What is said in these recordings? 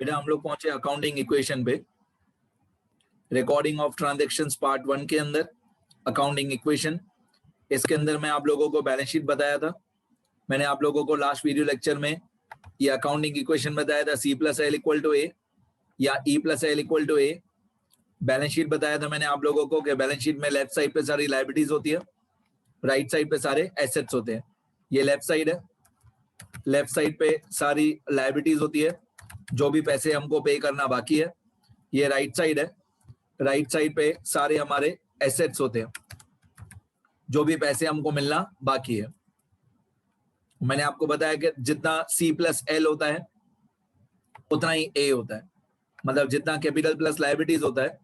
बेटा हम लोग पहुंचे अकाउंटिंग इक्वेशन पे, रिकॉर्डिंग ऑफ ट्रांजैक्शंस पार्ट 1 के अंदर अकाउंटिंग इक्वेशन। इसके अंदर मैं आप लोगों को बैलेंस शीट बताया था। मैंने आप लोगों को लास्ट वीडियो लेक्चर में ये अकाउंटिंग इक्वेशन बताया था, C + L = A या E + L = A। Balance sheet बताया था मैंने आप लोगों को कि बैलेंस शीट में लेफ्ट साइड पे सारी लायबिलिटीज होती है, राइट साइड पे सारे एसेट्स होते हैं। ये लेफ्ट साइड है, लेफ्ट साइड पे सारी लायबिलिटीज होती है, जो भी पैसे हमको पे करना बाकी है। ये राइट साइड है, राइट साइड पे सारे हमारे एसेट्स होते हैं, जो भी पैसे हमको मिलना बाकी है। मैंने आपको बताया कि जितना C + L होता है उतना ही A होता है, मतलब जितना कैपिटल प्लस लायबिलिटीज होता है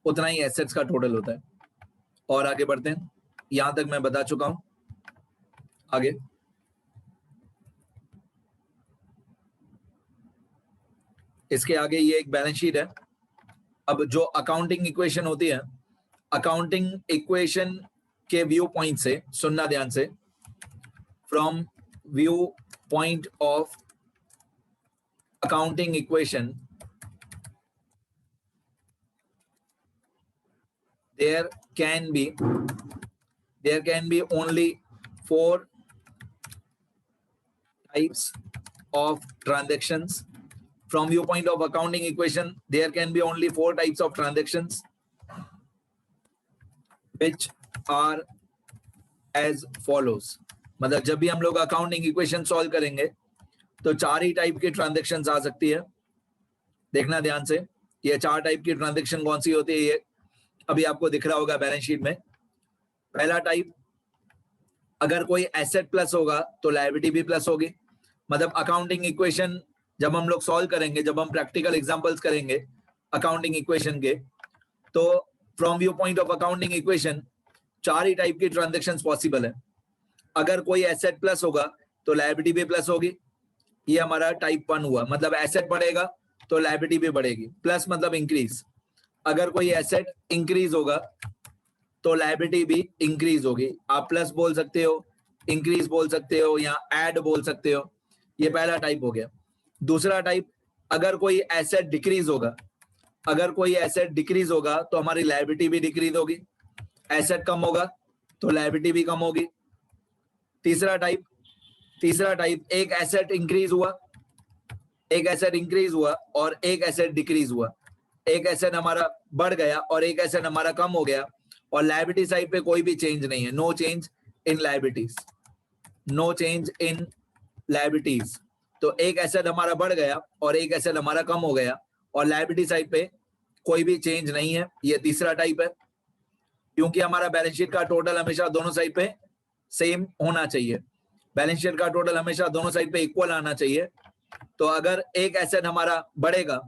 उतना ही एसेट्स का टोटल होता है। और आगे बढ़ते हैं, यहां तक मैं बता चुका हूं। आगे इसके आगे ये एक बैलेंस शीट है। अब जो अकाउंटिंग इक्वेशन होती है, अकाउंटिंग इक्वेशन के व्यू पॉइंट से सुनना ध्यान से, from view point of accounting equation there can be only 4 types of transactions. From viewpoint of accounting equation, there can be only 4 types of transactions, which are as follows. मतलब जब भी हम लोग accounting equation solve करेंगे तो 4 ही type की transactions आ सकती है। देखना ध्यान से, ये 4 टाइप की ट्रांजैक्शन कौन सी होती है, ये अभी आपको दिख रहा होगा बैलेंस शीट में। पहला टाइप, अगर कोई एसेट प्लस होगा तो लायबिलिटी भी प्लस होगी। मतलब अकाउंटिंग इक्वेशन जब हम लोग सॉल्व करेंगे, जब हम प्रैक्टिकल एग्जांपल्स करेंगे अकाउंटिंग इक्वेशन के, तो from view point of accounting equation 4 he type की ट्रांजैक्शंस पॉसिबल है। अगर कोई एसेट प्लस होगा तो लायबिलिटी भी प्लस होगी, ये हमारा टाइप 1 हुआ। मतलब एसेट बढ़ेगा तो लायबिलिटी भी बढ़ेगी, प्लस मतलब इंक्रीज। अगर कोई एसेट इंक्रीज होगा तो लायबिलिटी भी इंक्रीज होगी। आप प्लस बोल सकते हो, इंक्रीज बोल सकते हो या ऐड बोल सकते हो। ये पहला टाइप हो गया। दूसरा टाइप, अगर कोई एसेट डिक्रीज होगा, अगर कोई एसेट डिक्रीज होगा तो हमारी लायबिलिटी भी डिक्रीज होगी। एसेट कम होगा तो लायबिलिटी भी कम होगी। तीसरा टाइप, एक एसेट इंक्रीज हुआ, एक एसेट इंक्रीज हुआ और एक एसेट डिक्रीज हुआ। एक एसेट हमारा बढ़ गया और एक एसेट हमारा कम हो गया और लायबिलिटी साइड पे कोई भी चेंज नहीं है, no change in liabilities, no change in liabilities. तो एक एसेट हमारा बढ़ गया और एक एसेट हमारा कम हो गया और लायबिलिटी साइड पे कोई भी चेंज नहीं है। ये तीसरा टाइप है, क्योंकि हमारा बैलेंस शीट का टोटल हमेशा दोनों साइड पे सेम होना चाहिए। बैलेंस शीट का टोटल हमेशा दोनों साइड पे इक्वल आना चाहिए। तो अगर एक एसेट हमारा बढ़ेगा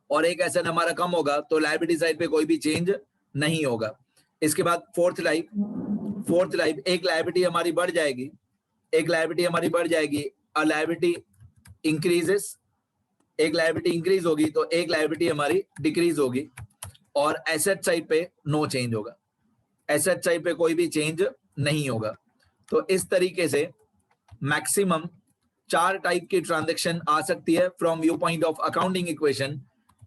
और एक एसेट हमारा कम होगा तो लायबिलिटी साइड पे कोई भी चेंज नहीं होगा। इसके बाद फोर्थ टाइप, एक लायबिलिटी हमारी बढ़ जाएगी, एक लायबिलिटी हमारी बढ़ जाएगी, अ लायबिलिटी इंक्रीजेस, एक लायबिलिटी इंक्रीज होगी तो एक लायबिलिटी हमारी डिक्रीज होगी और एसेट साइड पे नो चेंज होगा, एसेट साइड पे कोई भी चेंज नहीं होगा। तो इस तरीके से मैक्सिमम 4 टाइप की ट्रांजैक्शन आ सकती है। From view point of accounting equation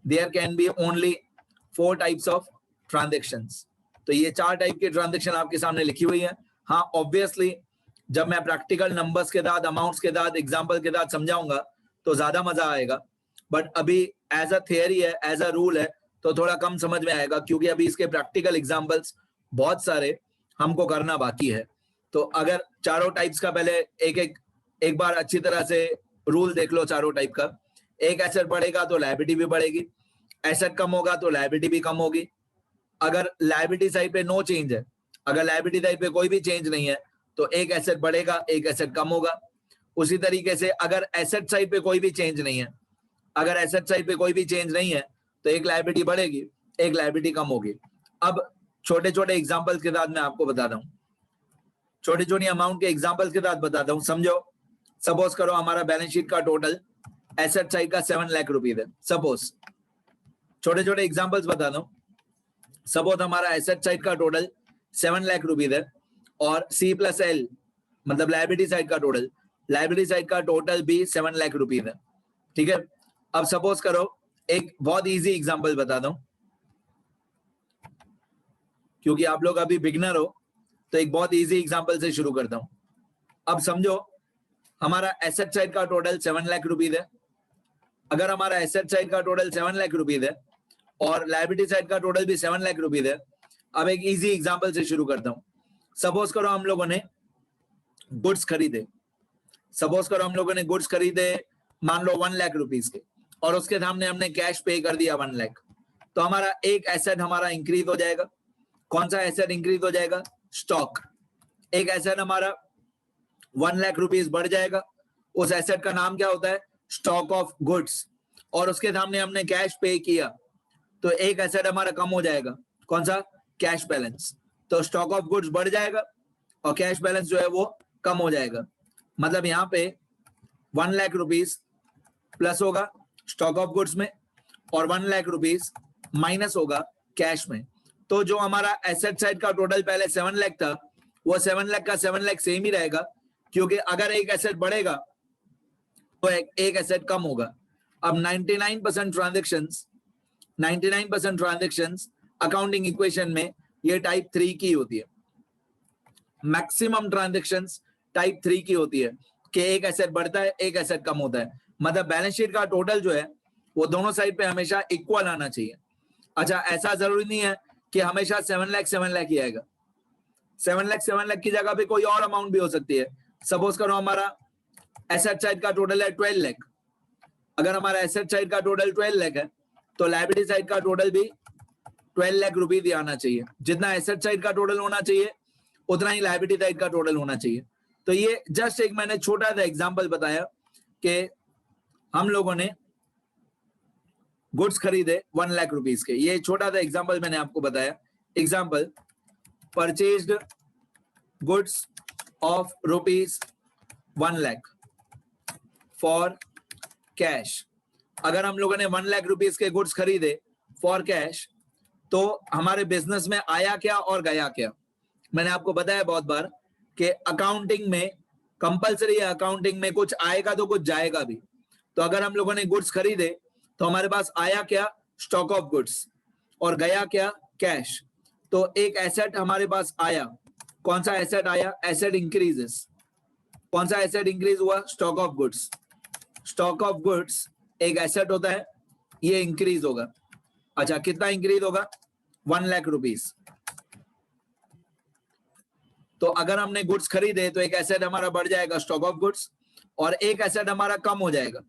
there can be only 4 types of transactions. तो ये 4 टाइप की ट्रांजैक्शन आपके सामने लिखी हुई है। हाँ, ऑब्वियसली जब मैं प्रैक्टिकल नंबर्स के साथ, अमाउंट्स के साथ, एग्जांपल के साथ समझाऊंगा तो ज्यादा मजा आएगा, बट अभी एज अ थियरी है, एज अ रूल है, तो थोड़ा कम समझ में आएगा, क्योंकि अभी इसके प्रैक्टिकल एग्जांपल्स बहुत सारे हमको करना बाकी है। तो अगर चारों टाइप्स का पहले एक बार अच्छी तरह से रूल देख लो चारों टाइप का। एक एसेट बढ़ेगा तो लायबिलिटी भी बढ़ेगी, एसेट कम होगा तो लायबिलिटी भी कम होगी। अगर लायबिलिटी साइड पे नो चेंज है, अगर लायबिलिटी साइड पे कोई भी चेंज नहीं है तो एक एसेट बढ़ेगा, एक एसेट कम होगा। उसी तरीके से अगर एसेट साइड पे कोई भी चेंज नहीं है, अगर एसेट साइड पे कोई भी चेंज नहीं है तो एक लायबिलिटी बढ़ेगी, एक लायबिलिटी कम होगी। अब छोटे छोटे एग्जांपल्स के साथ मैं आपको बताता हूँ, छोटी छोटी अमाउंट के एग्जांपल्स के साथ बताता हूँ, समझो। सपोज करो हमारा बैलेंस शीट का टोटल एसेट साइड का 7 लाख रुपीस है। सपोज, छोटे छोटे एग्जांपल्स बताता हूँ। सपोज हमारा एसेट साइड का टोटल 7 लाख रुपीस है और C + L मतलब लायबिलिटी साइड का टोटल भी 7 लाख रुपीस है। ठीक है, अब सपोज करो एक बहुत इजी एग्जांपल बता दूं, क्योंकि आप लोग अभी बिगनर हो, तो एक बहुत इजी एग्जांपल से शुरू करता हूं। अब समझो हमारा एसेट साइड का टोटल 7 लाख रुपीज है। अगर हमारा एसेट साइड का टोटल 7 लाख रुपीज है और लायबिलिटी साइड का टोटल भी 7 लाख रुपीज है, अब एक इजी एग्जांपल से शुरू करता हूं। सपोज करो हम लोगों ने गुड्स खरीदे, सपोज करो हम लोगों ने गुड्स खरीदे मान लो 1 लाख रुपीज के, और उसके सामने हमने कैश पे कर दिया 1 लाख, तो हमारा एक एसेट हमारा इंक्रीज हो जाएगा। कौन सा एसेट इंक्रीज हो जाएगा? स्टॉक। एक एसेट हमारा 1 लाख रुपीज बढ़ जाएगा, उस एसेट का नाम क्या होता है? स्टॉक ऑफ गुड्स, और उसके सामने हमने कैश पे किया, तो एक एसेट हमारा कम हो जाएगा। कौन सा? Cash balance. तो स्टॉक ऑफ गुड्स बढ़ जाएगा और कैश बैलेंस जो है वो कम हो जाएगा। मतलब यहाँ पे 1 लाख रुपीज प्लस होगा स्टॉक ऑफ गुड्स में और 1 लाख रुपीज माइनस होगा कैश में। तो जो हमारा एसेट साइड का टोटल पहले 7 लाख था, वो 7 लाख का 7 लाख सेम ही रहेगा, क्योंकि अगर एक एसेट बढ़ेगा तो एक एसेट कम होगा। अब 99% ट्रांजेक्शंस अकाउंटिंग इक्वेशन में ये टाइप 3 की होती है। मैक्सिमम ट्रांजेक्शंस टाइप 3 की होती है कि एक एसेट बढ़ता है, एक एसेट कम होता है। मतलब बैलेंस शीट का टोटल जो है वो दोनों साइड पे हमेशा इक्वल आना चाहिए। अच्छा, ऐसा जरूरी नहीं है कि हमेशा 7 लाख ही आएगा। 7 लाख की जगह पे कोई और अमाउंट भी हो सकती है। सपोज करो हमारा एसेट साइड का टोटल है 12 लाख। अगर हमारा एसेट साइड का टोटल 12 लाख है तो लायबिलिटी साइड का टोटल भी 12 लाख रुपीज आना चाहिए। जितना एसेट साइड का टोटल होना चाहिए उतना ही लायबिलिटी साइड का टोटल होना चाहिए। तो ये जस्ट एक मैंने छोटा सा एग्जांपल बताया कि हम लोगों ने गुड्स खरीदे 1 लाख रुपीज के। ये छोटा सा एग्जांपल मैंने आपको बताया। Example, purchased goods of rupees 1 lakh for cash. अगर हम लोगों ने 1 लाख रुपीज के गुड्स खरीदे फॉर कैश, तो हमारे बिजनेस में आया क्या और गया क्या? मैंने आपको बताया बहुत बार कि अकाउंटिंग में कंपलसरी है, अकाउंटिंग में कुछ आएगा तो कुछ जाएगा भी। तो अगर हम लोगों ने गुड्स खरीदे तो हमारे पास आया क्या? स्टॉक ऑफ गुड्स, और गया क्या? कैश। तो एक एसेट हमारे पास आया। कौन सा एसेट आया? Asset increases. कौन सा एसेट इंक्रीज हुआ? Stock of goods. Stock of goods एक एसेट होता है, ये इंक्रीज होगा। अच्छा, कितना इंक्रीज होगा? 1 लाख रुपीज। तो अगर हमने गुड्स खरीदे तो एक एसेट हमारा बढ़ जाएगा स्टॉक ऑफ गुड्स, और एक एसेट हमारा कम हो जाएगा।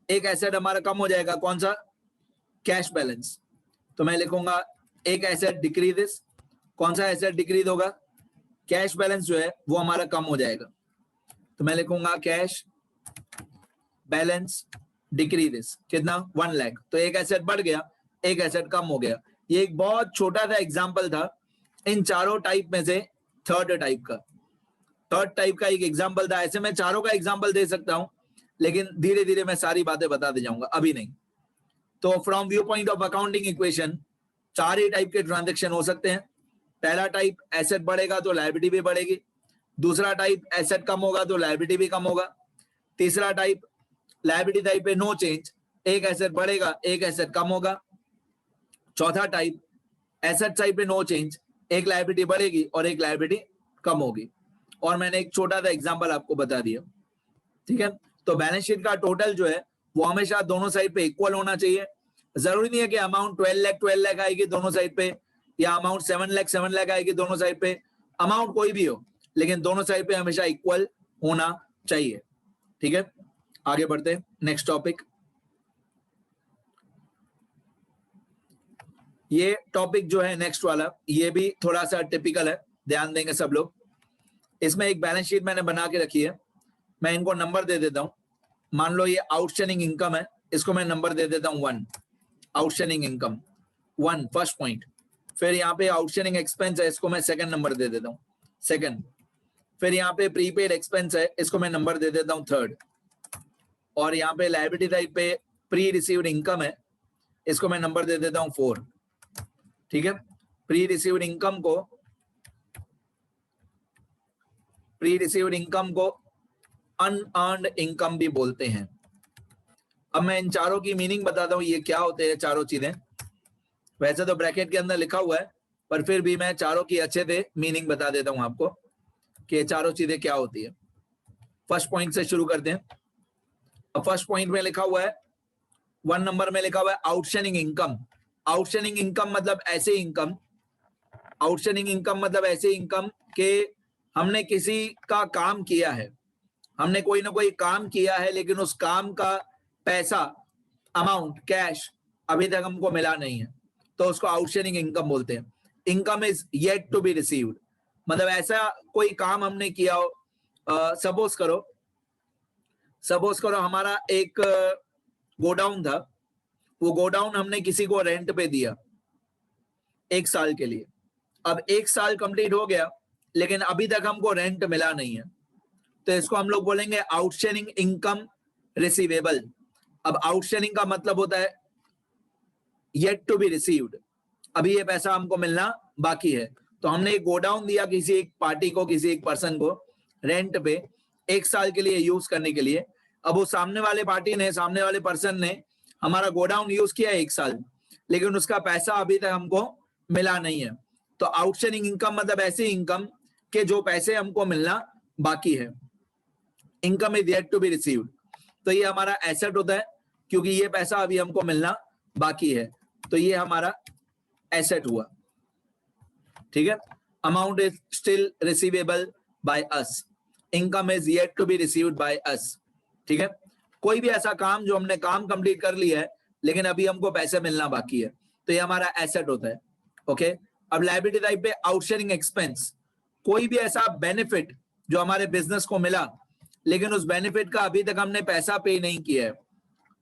एक एसेट हमारा कम हो जाएगा। कौन सा? Cash balance. तो मैं लिखूंगा एक एसेट डिक्रीजेस। कौन सा एसेट डिक्रीज होगा? कैश बैलेंस जो है वो हमारा कम हो जाएगा। तो मैं लिखूंगा कैश बैलेंस डिक्रीजेस। कितना? 1 लाख। तो एक एसेट बढ़ गया, एक एसेट कम हो गया। ये एक बहुत छोटा सा एग्जांपल था इन चारों टाइप में से थर्ड टाइप का एक एग्जांपल था। ऐसे मैं चारों का एग्जांपल दे सकता हूं, लेकिन धीरे धीरे मैं सारी बातें बता दे जाऊंगा, अभी नहीं। तो from view point of accounting equation 4 he type के ट्रांजेक्शन हो सकते हैं। पहला टाइप, एसेट बढ़ेगा तो लायबिलिटी भी बढ़ेगी। दूसरा टाइप, एसेट कम होगा तो लायबिलिटी भी कम होगा। तीसरा टाइप, लायबिलिटी टाइप पे नो चेंज, एक एसेट बढ़ेगा एक एसेट कम होगा। चौथा टाइप, एसेट साइड पे नो चेंज, एक लायबिलिटी बढ़ेगी और एक लायबिलिटी कम होगी। और मैंने एक छोटा सा एग्जांपल आपको बता दिया, ठीक है। तो बैलेंस शीट का टोटल जो है वो हमेशा दोनों साइड पे इक्वल होना चाहिए। जरूरी नहीं है कि अमाउंट 12 लाख आएगी दोनों साइड पे, या अमाउंट 7 लाख आएगी दोनों साइड पे। अमाउंट कोई भी हो, लेकिन दोनों साइड पे हमेशा इक्वल होना चाहिए, ठीक है। आगे बढ़ते हैं, नेक्स्ट टॉपिक। ये टॉपिक जो है नेक्स्ट वाला, ये भी थोड़ा सा टिपिकल है, ध्यान देंगे सब लोग। इसमें एक बैलेंस शीट मैंने बना के रखी है, मैं इनको नंबर दे देता हूं। मान लो ये आउटस्टैंडिंग इनकम है, इसको मैं नंबर दे देता हूं 1। Outstanding income 1 first point. फिर यहाँ पे आउटस्टैंडिंग एक्सपेंस है, इसको मैं सेकंड नंबर दे देता हूँ, सेकंड। फिर यहाँ पे प्रीपेड एक्सपेंस है, इसको मैं नंबर दे देता हूँ 3rd। और यहाँ पे लायबिलिटी साइड पे प्री रिसीव्ड इनकम है, इसको मैं नंबर दे देता हूँ 4, ठीक है। प्री रिसीव्ड इनकम को अनअर्न्ड इनकम भी बोलते हैं। अब मैं इन चारों की मीनिंग बताता हूँ, ये क्या होते हैं चारों चीजें। वैसे तो ब्रैकेट के अंदर लिखा हुआ है, पर फिर भी मैं चारों की अच्छे से मीनिंग बता देता हूँ आपको कि ये चारों चीजें क्या होती है। फर्स्ट पॉइंट से शुरू करते हैं। अब फर्स्ट पॉइंट में लिखा हुआ है, 1 नंबर में लिखा हुआ है आउटस्टैंडिंग इनकम। आउटस्टैंडिंग इनकम मतलब ऐसे इनकम, आउटस्टैंडिंग इनकम मतलब ऐसे इनकम के हमने किसी का काम किया है, हमने कोई ना कोई काम किया है, लेकिन उस काम का पैसा, अमाउंट, कैश अभी तक हमको मिला नहीं है, तो उसको आउटस्टैंडिंग इनकम बोलते हैं। Income is yet to be received, मतलब ऐसा कोई काम हमने किया हो, सपोज करो हमारा एक गोडाउन था, वो गोडाउन हमने किसी को रेंट पे दिया 1 साल के लिए। अब 1 साल कंप्लीट हो गया, लेकिन अभी तक हमको रेंट मिला नहीं है, तो इसको हम लोग बोलेंगे आउटस्टैंडिंग इनकम रिसीवेबल। अब आउटस्टैंडिंग का मतलब होता है येट टू बी रिसीव्ड, अभी ये पैसा हमको मिलना बाकी है। तो हमने एक गोडाउन दिया किसी एक पार्टी को, किसी एक पर्सन को रेंट पे 1 साल के लिए यूज करने के लिए। अब वो सामने वाले पार्टी ने, सामने वाले पर्सन ने हमारा गोडाउन यूज किया 1 साल, लेकिन उसका पैसा अभी तक हमको मिला नहीं है। तो आउटस्टैंडिंग इनकम मतलब ऐसी इनकम के जो पैसे हमको मिलना बाकी है। Income is yet to be received, तो ये हमारा एसेट होता है, क्योंकि ये पैसा अभी हमको मिलना बाकी है, तो ये हमारा एसेट हुआ। ठीक है, amount is still receivable by us, income is yet to be received by us. ठीक है, कोई भी ऐसा काम जो हमने काम कंप्लीट कर लिया है, लेकिन अभी हमको पैसे मिलना बाकी है, तो ये हमारा एसेट होता है। ओके, अब लायबिलिटी टाइप पे आउटस्टैंडिंग एक्सपेंस, कोई भी ऐसा बेनिफिट जो हमारे बिजनेस को मिला, लेकिन उस बेनिफिट का अभी तक हमने पैसा पे नहीं किया है।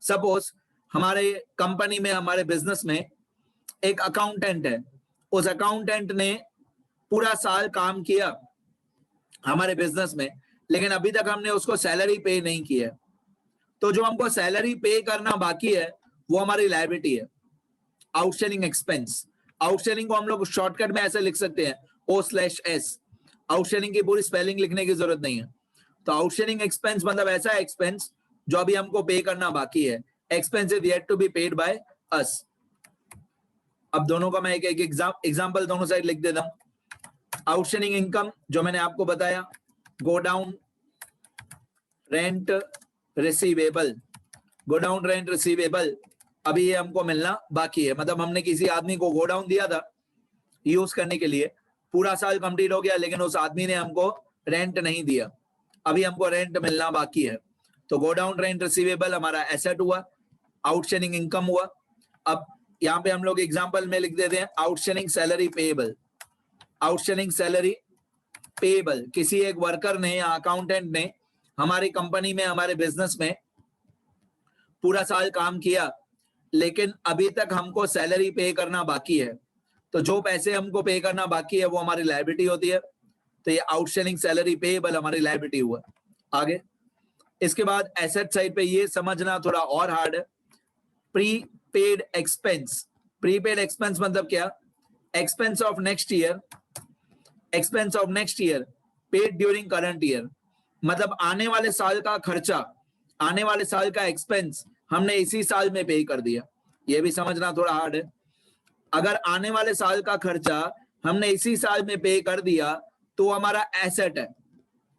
सपोज हमारे कंपनी में, हमारे बिजनेस में एक अकाउंटेंट है, उस अकाउंटेंट ने पूरा साल काम किया हमारे बिजनेस में, लेकिन अभी तक हमने उसको सैलरी पे नहीं किया है, तो जो हमको सैलरी पे करना बाकी है वो हमारी लायबिलिटी है, आउटस्टैंडिंग एक्सपेंस। आउटस्टैंडिंग को हम लोग शॉर्टकट में ऐसे लिख सकते हैं O/S, आउटस्टैंडिंग की पूरी स्पेलिंग लिखने की जरूरत नहीं है। तो आउटस्टैंडिंग एक्सपेंस मतलब ऐसा एक्सपेंस जो अभी हमको पे करना बाकी है, expense is yet to be paid by us. अब दोनों का मैं एक एग्जांपल दोनों साइड लिख देता हूं। आउटस्टैंडिंग इनकम जो मैंने आपको बताया, godown rent receivable, godown rent receivable अभी ये हमको मिलना बाकी है, मतलब हमने किसी आदमी को गोडाउन दिया था यूज करने के लिए, पूरा साल कंप्लीट हो गया, लेकिन उस आदमी ने हमको रेंट नहीं दिया, अभी हमको रेंट मिलना बाकी है, तो गोडाउन रेंट रिसीवेबल हमारा एसेट हुआ, आउटस्टैंडिंग इनकम हुआ। अब यहाँ पे हम लोग एग्जांपल में लिख देते हैं outstanding salary payable. Outstanding salary payable, किसी एक वर्कर ने या अकाउंटेंट ने हमारी कंपनी में, हमारे बिजनेस में पूरा साल काम किया, लेकिन अभी तक हमको सैलरी पे करना बाकी है, तो जो पैसे हमको पे करना बाकी है वो हमारी लायबिलिटी होती है, तो ये आउटस्टैंडिंग सैलरी पेएबल हमारी लायबिलिटी हुआ। आगे इसके बाद एसेट साइड पे ये समझना थोड़ा और हार्ड है, प्रीपेड एक्सपेंस। प्रीपेड एक्सपेंस मतलब क्या, expense of next year, expense of next year paid during current year, मतलब आने वाले साल का खर्चा, आने वाले साल का एक्सपेंस हमने इसी साल में पे कर दिया, ये भी समझना थोड़ा हार्ड है। अगर आने वाले साल का खर्चा हमने इसी साल में पे कर दिया तो हमारा एसेट है,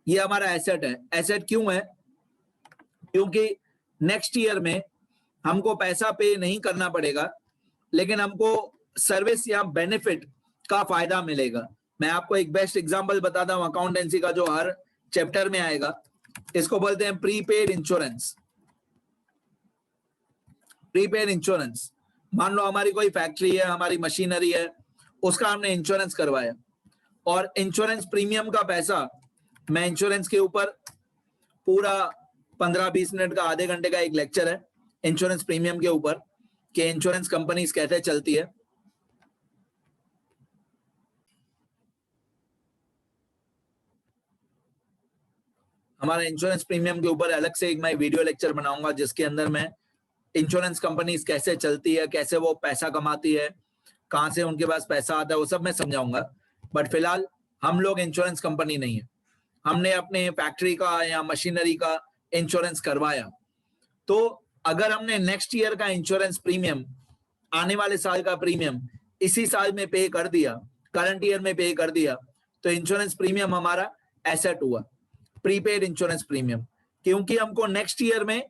ये हमारा एसेट है। एसेट क्यों है, क्योंकि नेक्स्ट ईयर में हमको पैसा पे नहीं करना पड़ेगा, लेकिन हमको सर्विस या बेनिफिट का फायदा मिलेगा। मैं आपको एक बेस्ट एग्जांपल बताता हूं अकाउंटेंसी का, जो हर चैप्टर में आएगा, इसको बोलते हैं प्रीपेड इंश्योरेंस। प्रीपेड इंश्योरेंस, मान लो हमारी कोई फैक्ट्री है, हमारी मशीनरी है, उसका हमने इंश्योरेंस करवाया, और इंश्योरेंस प्रीमियम का पैसा मैं इंश्योरेंस के ऊपर पूरा 15-20 मिनट का, आधे घंटे का एक लेक्चर है इंश्योरेंस प्रीमियम के ऊपर कि इंश्योरेंस कंपनीज कैसे चलती है। हमारा इंश्योरेंस प्रीमियम के ऊपर अलग से एक मैं वीडियो लेक्चर बनाऊंगा, जिसके अंदर मैं इंश्योरेंस कंपनीज कैसे चलती है, कैसे वो पैसा कमाती है, कहां से उनके पास पैसा आता है, वो सब मैं समझाऊंगा। बट फिलहाल हम लोग इंश्योरेंस कंपनी नहीं है, हमने अपने फैक्ट्री का या मशीनरी का इंश्योरेंस करवाया, तो अगर हमने नेक्स्ट ईयर का इंश्योरेंस प्रीमियम, आने वाले साल का प्रीमियम इसी साल में पे कर दिया, करंट ईयर में पे कर दिया, तो इंश्योरेंस प्रीमियम हमारा एसेट हुआ, प्रीपेड इंश्योरेंस प्रीमियम, क्योंकि हमको नेक्स्ट ईयर में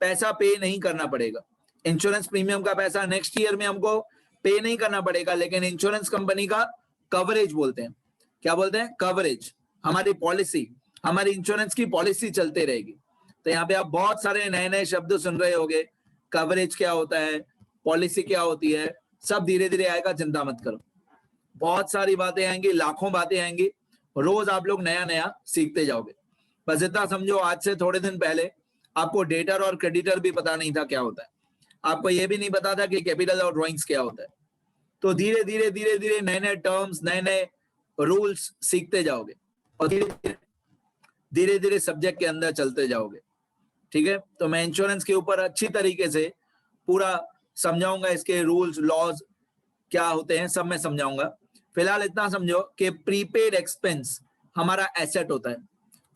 पैसा पे नहीं करना पड़ेगा। इंश्योरेंस प्रीमियम का पैसा नेक्स्ट ईयर में हमको पे नहीं करना पड़ेगा, लेकिन इंश्योरेंस कंपनी का कवरेज बोलते हैं, क्या बोलते हैं, कवरेज, हमारी पॉलिसी, हमारी इंश्योरेंस की पॉलिसी चलते रहेगी। तो यहाँ पे आप बहुत सारे नए नए शब्द सुन रहे होंगे, कवरेज क्या होता है, पॉलिसी क्या होती है, सब धीरे धीरे आएगा, चिंता मत करो। बहुत सारी बातें आएंगी, लाखों बातें आएंगी, रोज आप लोग नया नया सीखते जाओगे। बस इतना समझो, आज से थोड़े दिन पहले आपको डेटर और क्रेडिटर भी पता नहीं था क्या होता है, आपको ये भी नहीं पता था कि कैपिटल और ड्रॉइंग्स क्या होता है। तो धीरे धीरे धीरे धीरे नए नए टर्म्स, नए नए रूल्स सीखते जाओगे और धीरे धीरे सब्जेक्ट के अंदर चलते जाओगे। ठीक है, तो मैं इंश्योरेंस के ऊपर अच्छी तरीके से पूरा समझाऊंगा, इसके रूल्स लॉज क्या होते हैं सब मैं समझाऊंगा। फिलहाल इतना समझो कि प्रीपेड एक्सपेंस हमारा एसेट होता है।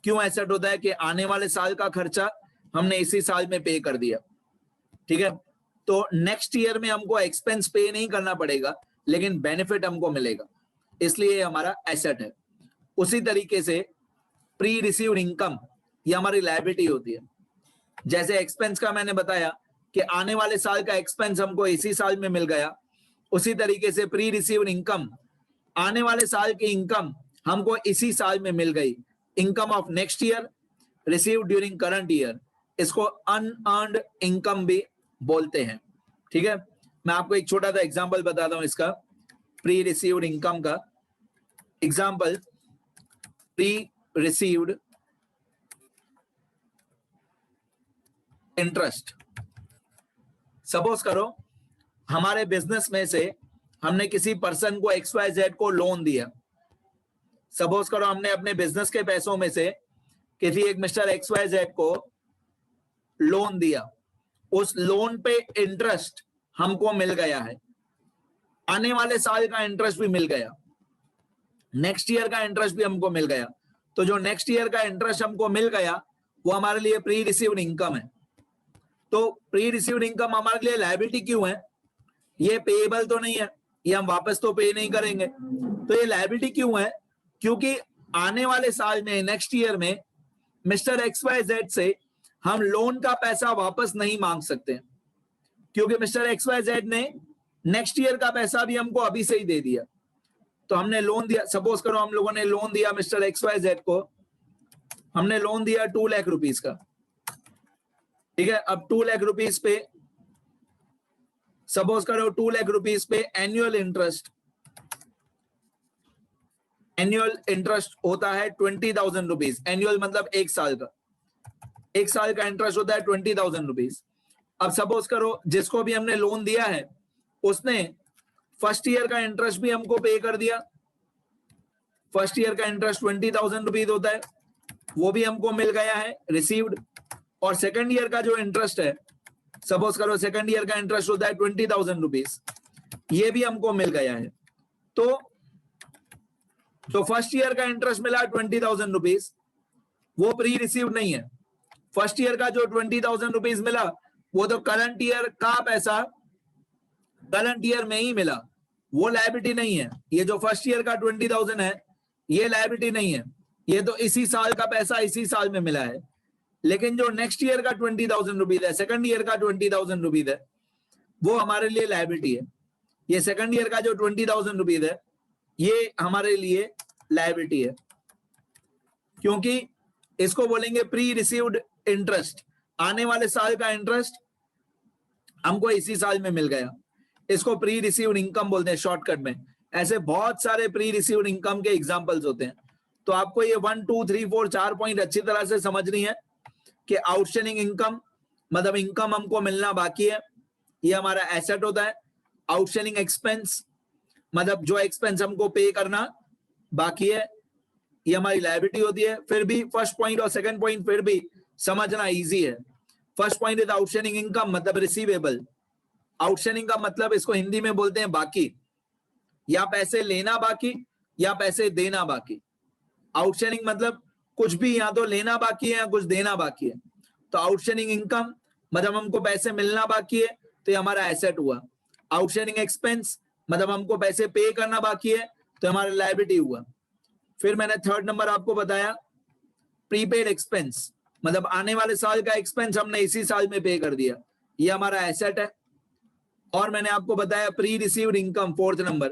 क्यों एसेट होता है? कि आने वाले साल का खर्चा हमने इसी साल में पे कर दिया। ठीक है, तो नेक्स्ट ईयर में हमको एक्सपेंस पे नहीं करना पड़ेगा, लेकिन बेनिफिट हमको मिलेगा, इसलिए हमारा एसेट है। उसी तरीके से प्री रिसीव्ड इनकम, ये हमारी लायबिलिटी होती है। जैसे एक्सपेंस का मैंने बताया कि आने वाले साल का एक्सपेंस हमको इसी साल में मिल गया, उसी तरीके से प्री रिसीव्ड इनकम, आने वाले साल की इनकम हमको इसी साल में मिल गई। Income of next year received during current year, इसको अनअर्न्ड इनकम भी बोलते हैं। ठीक है, मैं आपको एक छोटा सा एग्जांपल बताता हूं इसका, प्री रिसीव्ड इनकम का example. Pre received interest, suppose करो हमारे बिजनेस में से हमने किसी पर्सन को XYZ को लोन दिया। सपोज करो हमने अपने बिजनेस के पैसों में से किसी एक मिस्टर XYZ को लोन दिया, उस लोन पे इंटरेस्ट हमको मिल गया है, आने वाले साल का इंटरेस्ट भी मिल गया, नेक्स्ट ईयर का इंटरेस्ट भी हमको मिल गया। तो जो नेक्स्ट ईयर का इंटरेस्ट हमको मिल गया वो हमारे लिए प्री रिसीव्ड इनकम है। तो प्री रिसीव्ड इनकम हमारे लिए लायबिलिटी क्यों है? ये पेएबल तो नहीं है, ये हम वापस तो पे नहीं करेंगे, तो ये लायबिलिटी क्यों है? क्योंकि आने वाले साल में, नेक्स्ट ईयर में, मिस्टर XYZ से हम लोन का पैसा वापस नहीं मांग सकते, क्योंकि मिस्टर XYZ ने नेक्स्ट ईयर का पैसा भी हमको अभी से ही दे दिया। तो हमने लोन दिया, सपोज करो हम लोगों ने लोन दिया मिस्टर XYZ को, हमने लोन दिया 2 लाख रुपीस का। ठीक है, अब 2 लाख रुपीस पे, सपोज करो 2 लाख रुपीस पे एनुअल इंटरेस्ट होता है 20,000 रुपीज। एनुअल मतलब एक साल का, एक साल का इंटरेस्ट होता है 20,000 रुपीज। अब सपोज करो जिसको भी हमने लोन दिया है उसने फर्स्ट ईयर का इंटरेस्ट भी हमको पे कर दिया। फर्स्ट ईयर का इंटरेस्ट 20,000 रुपीज होता है, वो भी हमको मिल गया है रिसीव्ड। और सेकंड ईयर का जो इंटरेस्ट है, सपोज करो सेकंड ईयर का इंटरेस्ट होता है 20,000 रुपीज, ये भी हमको मिल गया है। तो जो फर्स्ट ईयर का इंटरेस्ट मिला 20,000 रुपीज, वो प्री रिसीव्ड नहीं है। फर्स्ट ईयर का जो 20,000 रुपीज मिला वो तो करंट ईयर का पैसा करंट ईयर में ही मिला, वो लायबिलिटी नहीं है। ये जो फर्स्ट ईयर का 20,000 है ये लायबिलिटी नहीं है, ये तो इसी साल का पैसा इसी साल में मिला है। लेकिन जो नेक्स्ट ईयर का 20,000 रुपीज है, सेकंड ईयर का 20,000 रुपीज है, वो हमारे लिए लायबिलिटी है। ये सेकंड ईयर का जो 20,000 रुपीज है ये हमारे लिए लायबिलिटी है, क्योंकि इसको बोलेंगे प्री रिसीव्ड इंटरेस्ट। आने वाले साल का इंटरेस्ट हमको इसी साल में मिल गया, इसको प्री रिसीव्ड इनकम बोलते हैं शॉर्टकट में। ऐसे बहुत सारे प्री रिसीव्ड इनकम के एग्जांपल्स होते हैं। तो आपको ये 1 2 3 4 4 पॉइंट अच्छी तरह से समझनी है कि आउटस्टैंडिंग इनकम मतलब इनकम हमको मिलना बाकी है, ये हमारा एसेट होता है। आउटस्टैंडिंग एक्सपेंस मतलब जो एक्सपेंस हमको पे करना बाकी है, ये हमारी लायबिलिटी होती है। फिर भी फर्स्ट पॉइंट और सेकंड पॉइंट फिर भी समझना इजी है। First point is outstanding income मतलब रिसीवेबल। आउटस्टैंडिंग का मतलब इसको हिंदी में बोलते हैं बाकी, या पैसे लेना बाकी या पैसे देना बाकी। आउटस्टैंडिंग मतलब कुछ भी, या तो लेना बाकी है या कुछ देना बाकी है। तो आउटस्टैंडिंग इनकम मतलब हमको पैसे मिलना बाकी है तो ये हमारा एसेट हुआ। आउटस्टैंडिंग एक्सपेंस मतलब हमको पैसे पे करना बाकी है तो हमारा लायबिलिटी हुआ। फिर मैंने थर्ड नंबर आपको बताया प्रीपेड एक्सपेंस, मतलब आने वाले साल का एक्सपेंस हमने इसी साल में पे कर दिया, ये हमारा एसेट है। और मैंने आपको बताया pre received income, fourth number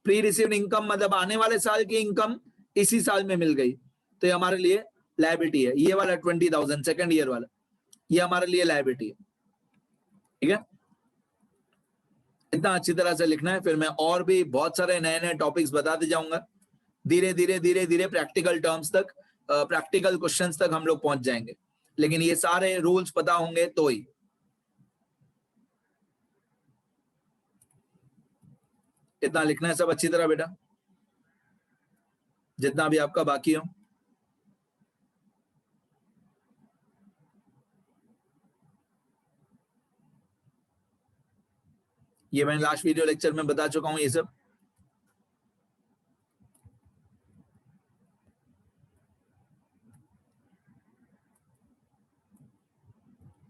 pre received income मतलब आने वाले साल की इनकम इसी साल में मिल गई तो ये हमारे लिए लायबिलिटी है। ये वाला 20,000 सेकंड ईयर वाला ये हमारे लिए लायबिलिटी है। ठीक है, इतना अच्छी तरह से लिखना है। फिर मैं और भी बहुत सारे नए नए टॉपिक्स बताते जाऊंगा। धीरे धीरे प्रैक्टिकल टर्म्स तक, प्रैक्टिकल क्वेश्चंस तक हम लोग पहुंच जाएंगे, लेकिन ये सारे रूल्स पता होंगे तो ही। इतना लिखना है सब अच्छी तरह बेटा, जितना भी आपका बाकी हो। ये मैंने लास्ट वीडियो लेक्चर में बता चुका हूं ये सब।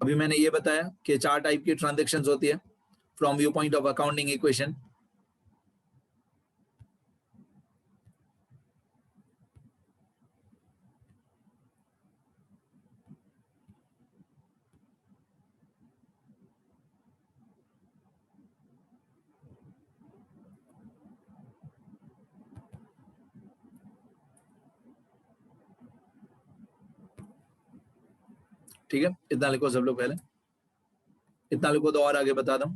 अभी मैंने ये बताया कि 4 टाइप की ट्रांजैक्शंस होती है from view point of accounting equation. ठीक है, इतना लिखो सब लोग, पहले इतना लिखो तो और आगे बता दूं।